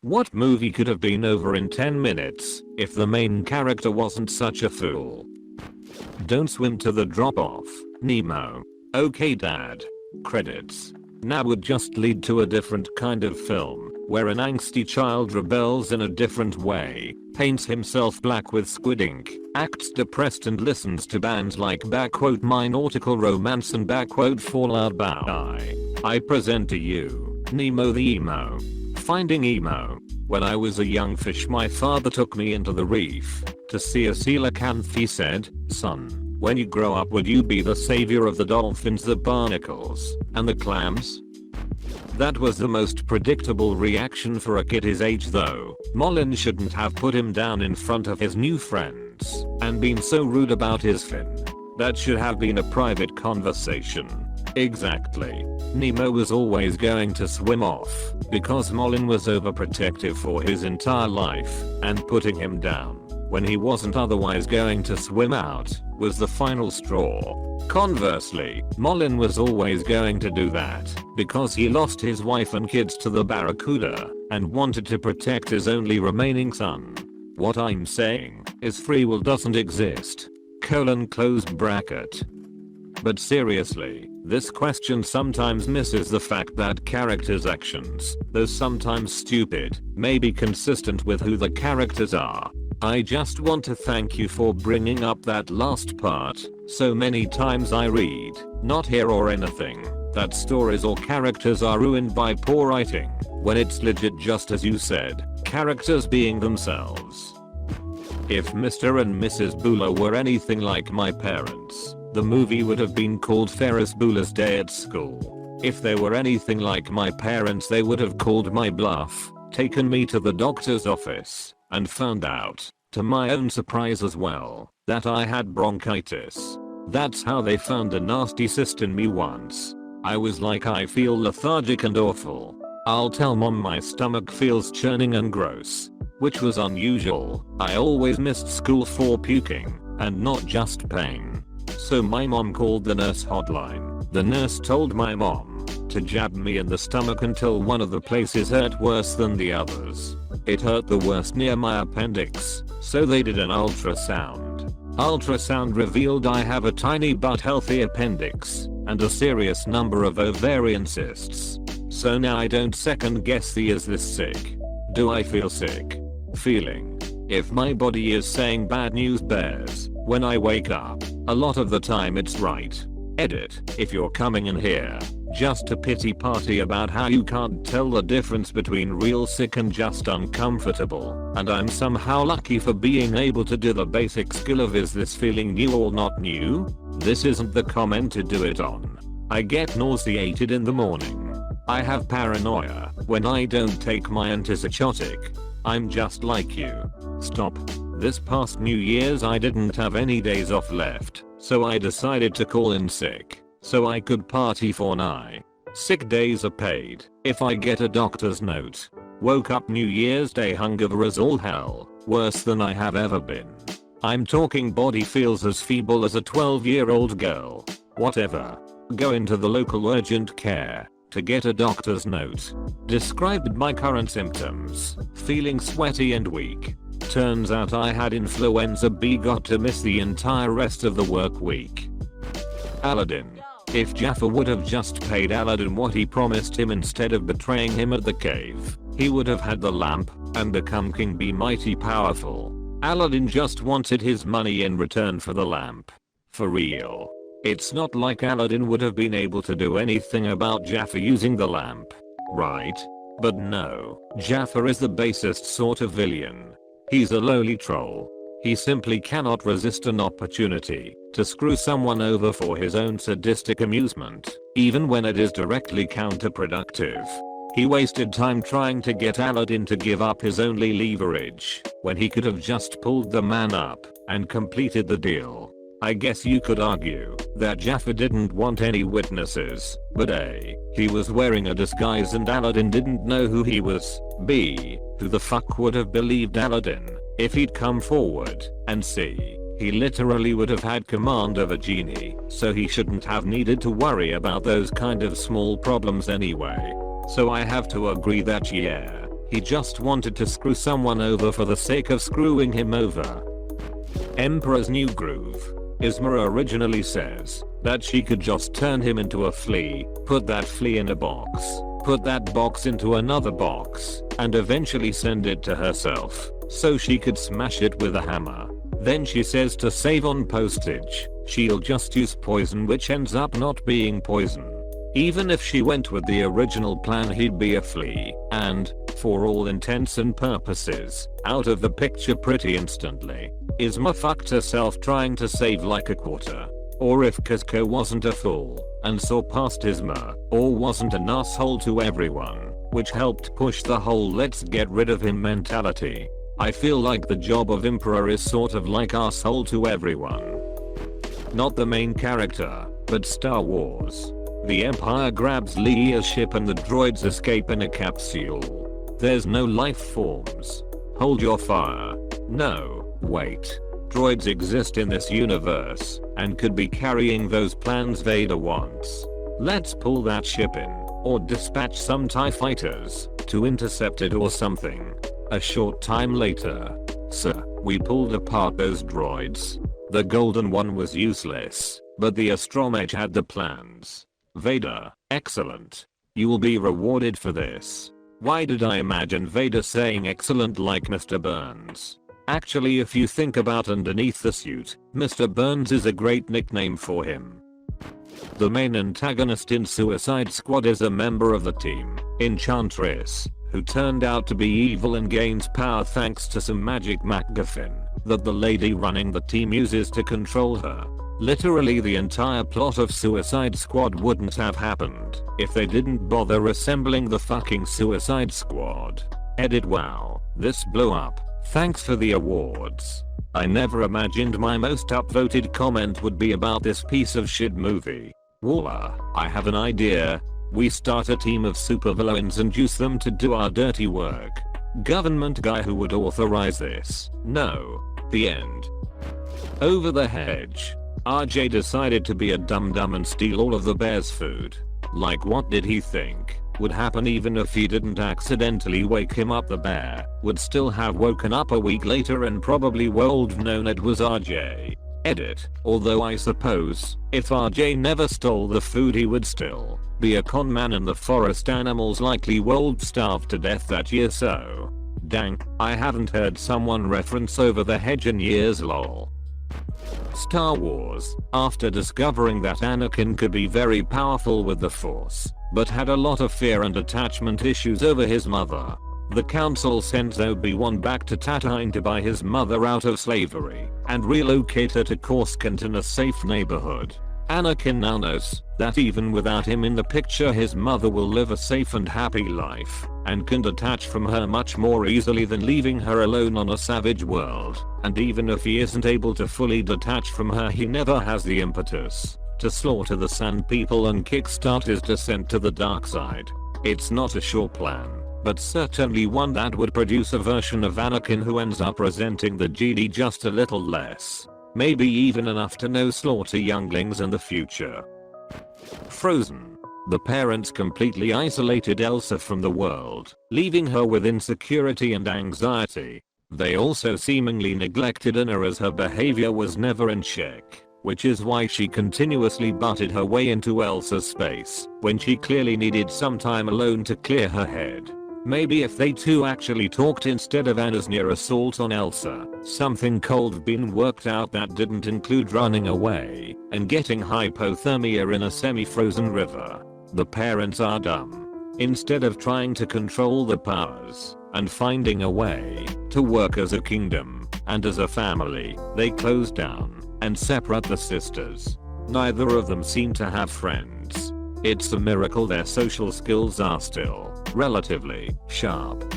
What movie could have been over in 10 minutes if the main character wasn't such a fool? Don't swim to the drop-off, Nemo. Okay dad. Credits. Now would just lead to a different kind of film, where an angsty child rebels in a different way, paints himself black with squid ink, acts depressed and listens to bands like My Nautical Romance and Fall Out Boy. I present to you, Nemo the Emo. Finding Emo. When I was a young fish, my father took me into the reef to see a coelacanth. He said, "Son, when you grow up, would you be the savior of the dolphins, the barnacles, and the clams?" That was the most predictable reaction for a kid his age though. Molin shouldn't have put him down in front of his new friends and been so rude about his fin. That should have been a private conversation. Exactly. Nemo was always going to swim off because Molin was overprotective for his entire life, and putting him down when he wasn't otherwise going to swim out was the final straw. Conversely, Molin was always going to do that because he lost his wife and kids to the barracuda and wanted to protect his only remaining son. What I'm saying is free will doesn't exist. Close bracket. But seriously, this question sometimes misses the fact that characters' actions, though sometimes stupid, may be consistent with who the characters are. I just want to thank you for bringing up that last part. So many times I read, not hear or anything, that stories or characters are ruined by poor writing, when it's legit just as you said, characters being themselves. If Mr. and Mrs. Bueller were anything like my parents, the movie would have been called Ferris Bueller's Day at School. If they were anything like my parents, they would have called my bluff, taken me to the doctor's office, and found out, to my own surprise as well, that I had bronchitis. That's how they found a nasty cyst in me once. I was like, I feel lethargic and awful. I'll tell mom my stomach feels churning and gross. Which was unusual. I always missed school for puking, and not just pain. So my mom called the nurse hotline. The nurse told my mom to jab me in the stomach until one of the places hurt worse than the others. It hurt the worst near my appendix, so they did an ultrasound. Ultrasound revealed I have a tiny but healthy appendix and a serious number of ovarian cysts. So now I don't second guess the is this sick? Do I feel sick? Feeling. If my body is saying bad news bears, when I wake up, a lot of the time it's right. Edit, if you're coming in here just a pity party about how you can't tell the difference between real sick and just uncomfortable, and I'm somehow lucky for being able to do the basic skill of is this feeling new or not new? This isn't the comment to do it on. I get nauseated in the morning. I have paranoia when I don't take my antipsychotic. I'm just like you. Stop. This past New Year's I didn't have any days off left, so I decided to call in sick so I could party for 9. Sick days are paid if I get a doctor's note. Woke up New Year's Day hungover as all hell, worse than I have ever been. I'm talking body feels as feeble as a 12-year-old girl. Whatever. Go into the local urgent care to get a doctor's note. Described my current symptoms, feeling sweaty and weak. Turns out I had influenza B, got to miss the entire rest of the work week. Aladdin. If Jafar would have just paid Aladdin what he promised him instead of betraying him at the cave, he would have had the lamp and become King Be Mighty Powerful. Aladdin just wanted his money in return for the lamp. For real. It's not like Aladdin would have been able to do anything about Jafar using the lamp, right? But no, Jafar is the basest sort of villain. He's a lowly troll. He simply cannot resist an opportunity to screw someone over for his own sadistic amusement, even when it is directly counterproductive. He wasted time trying to get Aladdin to give up his only leverage, when he could have just pulled the man up and completed the deal. I guess you could argue that Jafar didn't want any witnesses, but A, he was wearing a disguise and Aladdin didn't know who he was, B, who the fuck would have believed Aladdin if he'd come forward, and C, he literally would have had command of a genie, so he shouldn't have needed to worry about those kind of small problems anyway. So I have to agree that yeah, He just wanted to screw someone over for the sake of screwing him over. Emperor's New Groove. Isma originally says that she could just turn him into a flea, put that flea in a box, put that box into another box, and eventually send it to herself, so she could smash it with a hammer. Then she says to save on postage, she'll just use poison, which ends up not being poison. Even if she went with the original plan, he'd be a flea, and, for all intents and purposes, out of the picture pretty instantly. Isma fucked herself trying to save like a quarter. Or if Cusco wasn't a fool, and saw past Isma, or wasn't an asshole to everyone, which helped push the whole let's get rid of him mentality. I feel like the job of Emperor is sort of like asshole to everyone. Not the main character, but Star Wars. The Empire grabs Leia's ship and the droids escape in a capsule. There's no life forms. Hold your fire. No, wait. Droids exist in this universe, and could be carrying those plans Vader wants. Let's pull that ship in, or dispatch some TIE fighters, to intercept it or something. A short time later. Sir, we pulled apart those droids. The golden one was useless, but the astromech had the plans. Vader, excellent. You will be rewarded for this. Why did I imagine Vader saying excellent like Mr. Burns? Actually, if you think about underneath the suit, Mr. Burns is a great nickname for him. The main antagonist in Suicide Squad is a member of the team, Enchantress, who turned out to be evil and gains power thanks to some magic MacGuffin that the lady running the team uses to control her. Literally the entire plot of Suicide Squad wouldn't have happened if they didn't bother assembling the fucking Suicide Squad. Edit. Wow, this blew up. Thanks for the awards. I never imagined my most upvoted comment would be about this piece of shit movie. Voila, I have an idea. We start a team of supervillains and use them to do our dirty work. Government guy who would authorize this? No. The end. Over the hedge. RJ decided to be a dum-dum and steal all of the bear's food. Like, what did he think would happen even if he didn't accidentally wake him up? The bear would still have woken up a week later and probably would known it was RJ. Edit. Although I suppose, if RJ never stole the food, he would still be a con man and the forest animals likely would starve to death that year, so. Dang, I haven't heard someone reference Over the Hedge in years, lol. Star Wars, after discovering that Anakin could be very powerful with the Force, but had a lot of fear and attachment issues over his mother, the Council sends Obi-Wan back to Tatooine to buy his mother out of slavery and relocate her to Coruscant in a safe neighborhood. Anakin now knows that even without him in the picture, his mother will live a safe and happy life and can detach from her much more easily than leaving her alone on a savage world. And even if he isn't able to fully detach from her, he never has the impetus to slaughter the Sand People and kickstart his descent to the dark side. It's not a sure plan, but certainly one that would produce a version of Anakin who ends up resenting the Jedi just a little less. Maybe even enough to no slaughter younglings in the future. Frozen. The parents completely isolated Elsa from the world, leaving her with insecurity and anxiety. They also seemingly neglected Anna as her behavior was never in check, which is why she continuously butted her way into Elsa's space when she clearly needed some time alone to clear her head. Maybe if they two actually talked instead of Anna's near assault on Elsa, something could have been worked out that didn't include running away and getting hypothermia in a semi-frozen river. The parents are dumb. Instead of trying to control the powers and finding a way to work as a kingdom and as a family, they close down and separate the sisters. Neither of them seem to have friends. It's a miracle their social skills are still relatively sharp.